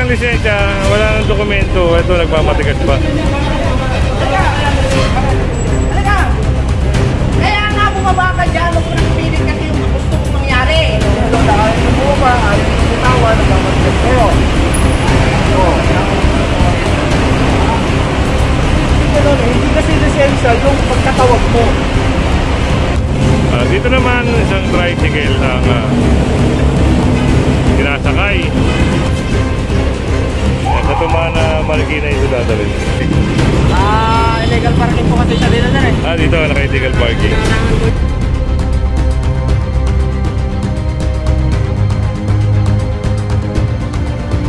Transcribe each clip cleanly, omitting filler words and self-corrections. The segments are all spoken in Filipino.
ng lisensya, wala ng dokumento, ito nagmamatigas pa. Kaya nga bumaba ka dyan, huwag mo nang pilit kasi yung gusto mong mangyari. Dahil yung bumaba, ay bitawa, nagmamatigas kayo. Hindi kasi lisensya yung pagkatawag mo. Dito naman isang tricycle ang sinasakay. Sa Tumana, Marikina ito dadalhin. Illegal parking po kasi siya dito na rin. Dito naka-illegal parking.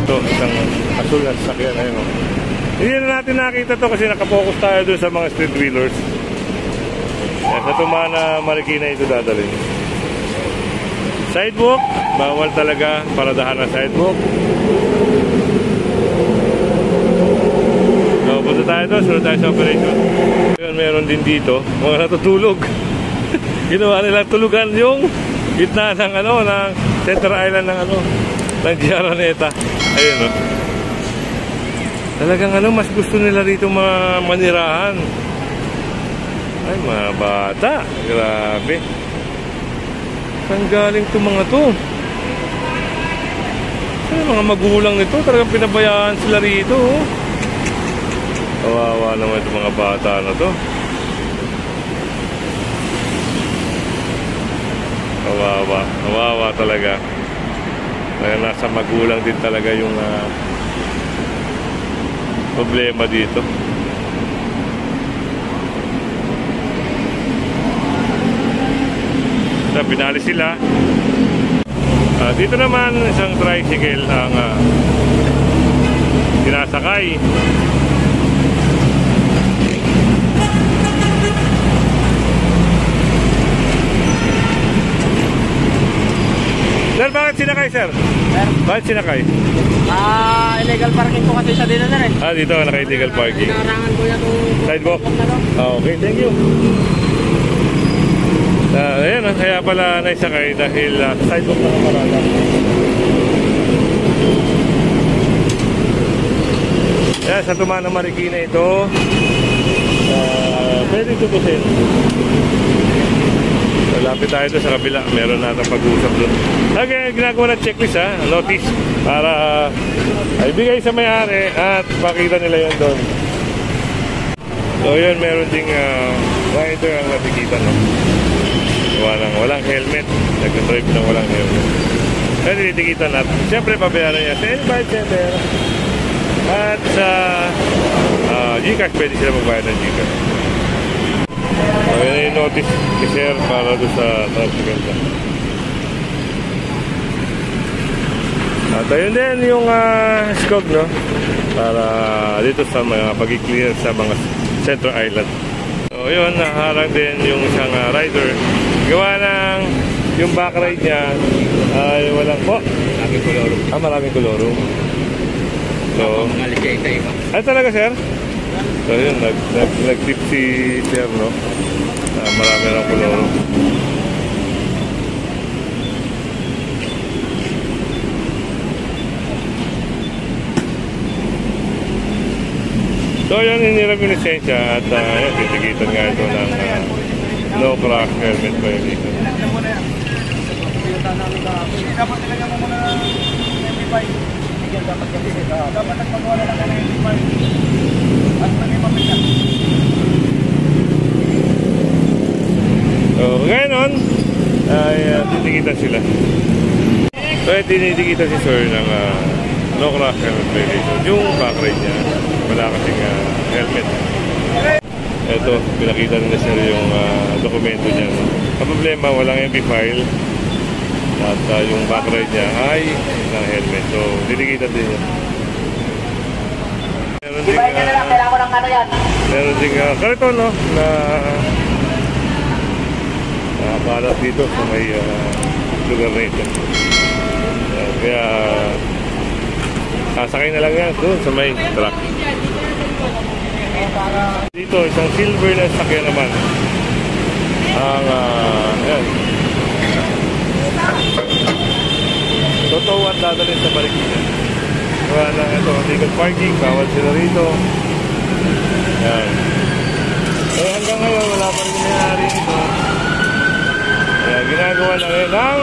Ito, isang asul na sasakyan. Ayun, hindi na natin nakita to kasi nakapokus tayo doon sa mga street wheelers. Sa Tumana, Marikina ito dadalhin. Sidewalk, bawal talaga paradahan ng sidewalk. So, punta tayo doon, sunod tayo sa operation. Meron din dito, mga natutulog. Ginawa nilang tulugan yung gitna ng ng center island ng Giaraneta. Ayun talagang mas gusto nila rito manirahan. Ay, mga bata. Grabe. Saan galing itong mga to? Ay, mga magulang nito. Talagang pinabayaan sila rito. Kawawa naman itong mga bata na to. Kawawa. Kawawa talaga. Kaya nasa magulang din talaga yung problema dito. Pinali sila. Dito naman isang tricycle ang sinasakay. Sir, bakit sinakay, sir? Bakit sinakay? Illegal parking po kasi siya dito na rin. Dito naka-illegal parking. Narangan ko na itong sidewalk. Okay, thank you. Ayan, kaya pala naisakay dahil sidewalk na kamarada. Ayan, sa Tumana, Marikina ito. Pwede tutusin. Lapit tayo doon sa kabila. Meron natin pag-uusap doon. Okay, ginagawa ng checklist notice para ibigay sa may-ari at pakita nila yun doon. So yun, meron ding rider ang nakikita, no? Walang helmet. Nag-drive na walang helmet. Kaya tinitikitan natin. Siyempre, pabayaran niya sa invite center. At sa Gcash, pwede sila magbayad ng Gcash. So, yun yung notice ni Sir para doon sa tricycle. At ayun din yung SCOG, no? Para dito sa mga pag-clear sa mga Central Island. So yun, naharang din yung isang rider. Gawa ng yung back ride niya ay walang po. Maraming kolorong. Maraming kolorong. So, mga lisensya iba. Talaga, sir? So yun, nag-tip si Sir, no? Marami ng kolorong. So yun, hiniram yung lisensya at titikitan nga ito ng no crack helmet violation. Dapat nilagyan mo muna ng MP5. Dapat kasi dapat nagpagawa na ng MP5. At nag-ipapit na. So ngayon ay titikitan sila. So titikitan si Sir ng no crack helmet violation. Yung back ride niya, wala kasing helmet. Ito, pinakita nila Sir yung dokumento niya. Ang problema, walang MP file. At yung back ride niya ay ng helmet. So, diligitan din niya. Meron ding kailangan ko ng yan. Meron ding kariton, no? Na nakapalat dito sa may lugar na ito. Kaya sasakay na lang yan doon sa may truck. Dito, isang silver na sakyan naman. Ang yan. Totoo at dadalhin sa Marikina. Gawa ng ito, illegal parking, bawal sila rito. Yan. Eh hanggang ngayon, wala pa rin nangyari ito. Kaya ginagawa na rin ng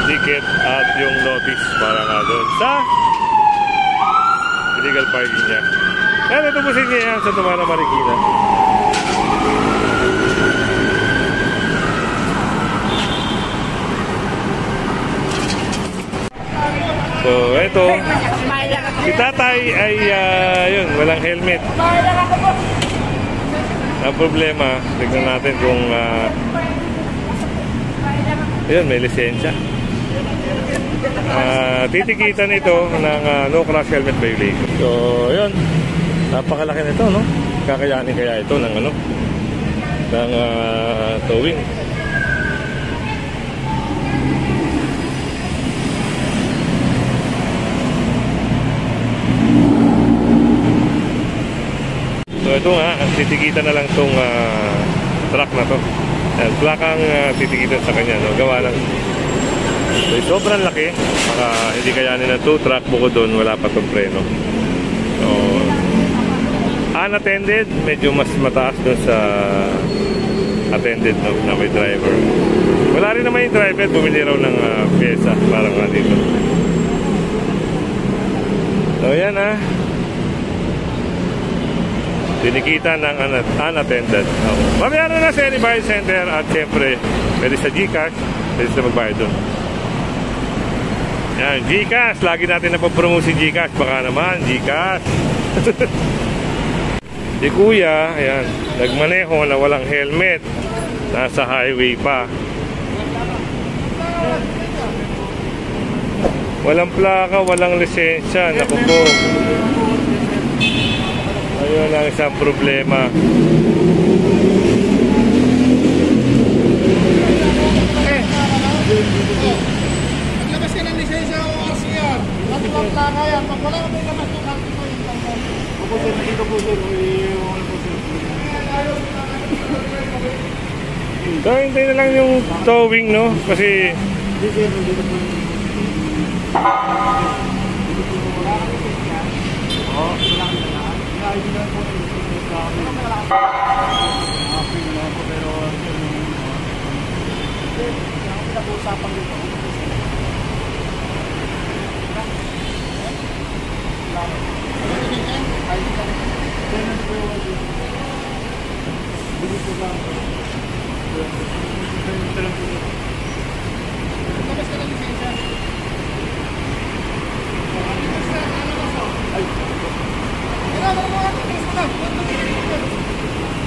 ticket at yung notice para nga doon sa illegal parking niya. Kaya natubusin niya yan sa Tumana, Marikina. So, eto. Si tatay ay, yun, walang helmet. Ang problema, tignan natin kung, yun, may lisensya. Titikitan ito ng no crash helmet violation. So, yun. Napakalaki nito, no? Kakayanin kaya ito ng, ano, ng towing. So ito nga, titikitan na lang itong truck na to. Plakang titikitan sa kanya, no? Gawa lang. So sobrang laki. Maka hindi kayanin ng 2 truck, bukod doon wala pa itong preno. So unattended, medyo mas mataas doon sa attended, no, na may driver. Wala rin naman yung driver, bumili raw ng pyesa para nga dito. So yan tinikita ng unattended. Mamayara na sa any buy center at siyempre pwede sa GCash, pwede sa magbayad doon. Yan, GCash, lagi natin napapromote si GCash, baka naman GCash. Si kuya, ayan, nagmaneho na walang helmet, nasa highway pa, walang plaka, walang lisensya. Naku po, ayun ang isang problema. Maglabas ka ng lisensya o RCR. Lahat ng plaka yan. Pag wala ka may lamas ng RCR mo yung plaka. Opo sir, nakita po sir. So, hintay na lang yung towing, no? Kasi Hindi sir, hindi na po.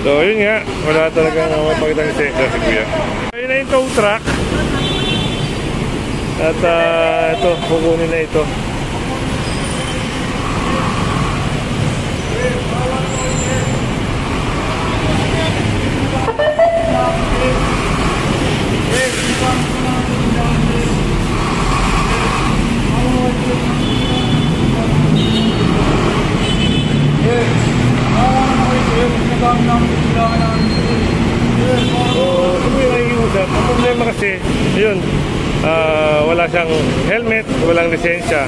so, yun nga, wala talagang mapagkita ng lisensya si kuya. Ayun na yung tow truck. At ito, kukunin na ito. Ang problema kasi, yun, wala siyang helmet, walang lisensya.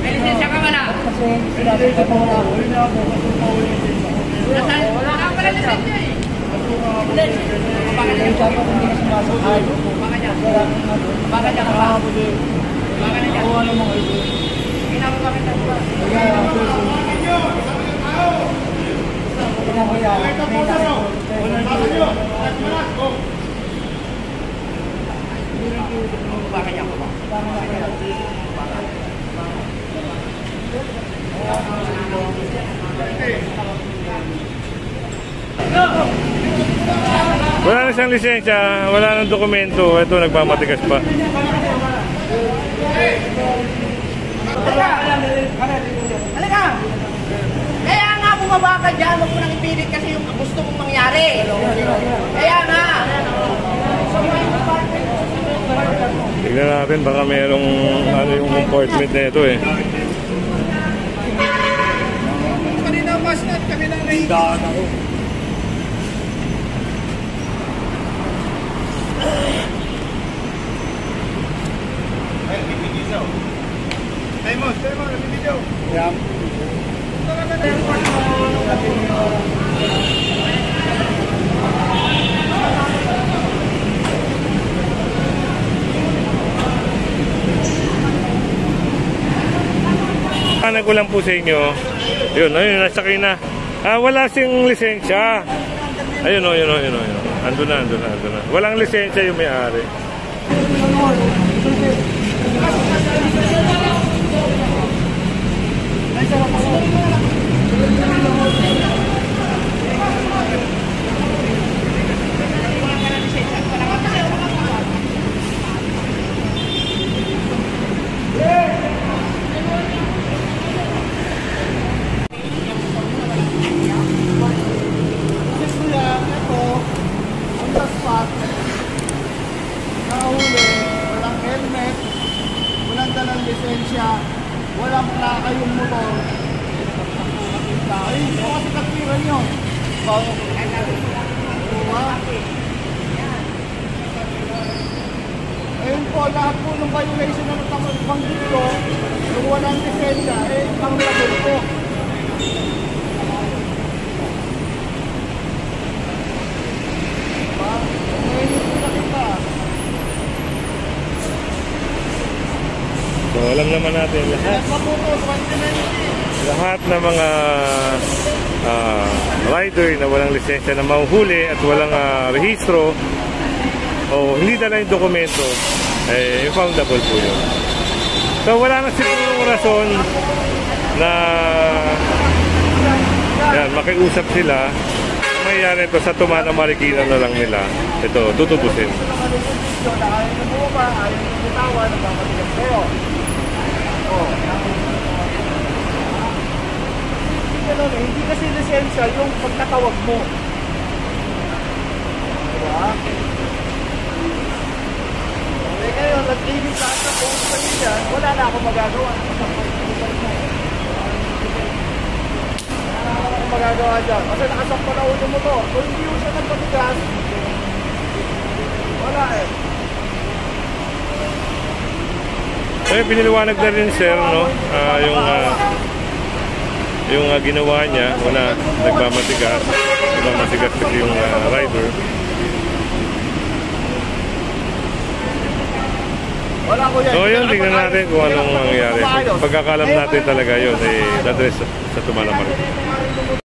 May lisensya ka wala? Wala ka pala lisensya eh. Baka niya ka pa. Baka niya ka pa. Baka niya ka pa. Pinapakita ka pa. Baka niya ka pa. Wala na siyang lisensya, wala nang dokumento. Ito, nagmamatigas pa. Halika! Kaya nga po dyan, huwag mo nang ipilit kasi yung gusto mong mangyari. Kaya nga. Tignan natin, baka merong ano yung comportment na ito eh. Kanina mas na kami na naiinis. Tayo mo, nabibidyo. Ano ko lang po sa inyo, yun, ayun, nasakay na. Wala siyang lisensya. Ayun o, yun o, yun o, yun o. Ando na. Walang lisensya yung may-ari. Nahuli, walang helmet, walang dalang lisensya, walang plaka yung motor. Ay, ito kasi katwiran yun. Ayun po, lahat po ng violation na nabanggit ko, yung walang lisensya, ang label ko. So, alam naman natin lahat ng mga rider na walang lisensya na mahuhuli at walang rehistro o hindi dala yung dokumento, impoundable po yun. So, wala na siguro rason na yan, makiusap sila. Mayayari ito sa Tumana Marikina na lang nila. Ito, tutubusin. Hindi kasi lisensya yung pagkatawag mo. Diba? Eh ngayon, nag-ibig lahat na post pa niya, wala na akong magagawa. Wala akong magagawa dyan. Kasi nakasampa na ulo mo to. Kung hindi mo siya nagpatigas, wala eh. So, piniliwanag na rin sir, no? Yung ginawa niya, wala nagmamatigas kasi yung rider. Wala ko yan. So yun, tingnan natin kung anong mangyayari. Pagkakalam natin talaga yun, dadres sa Tumana Marikina.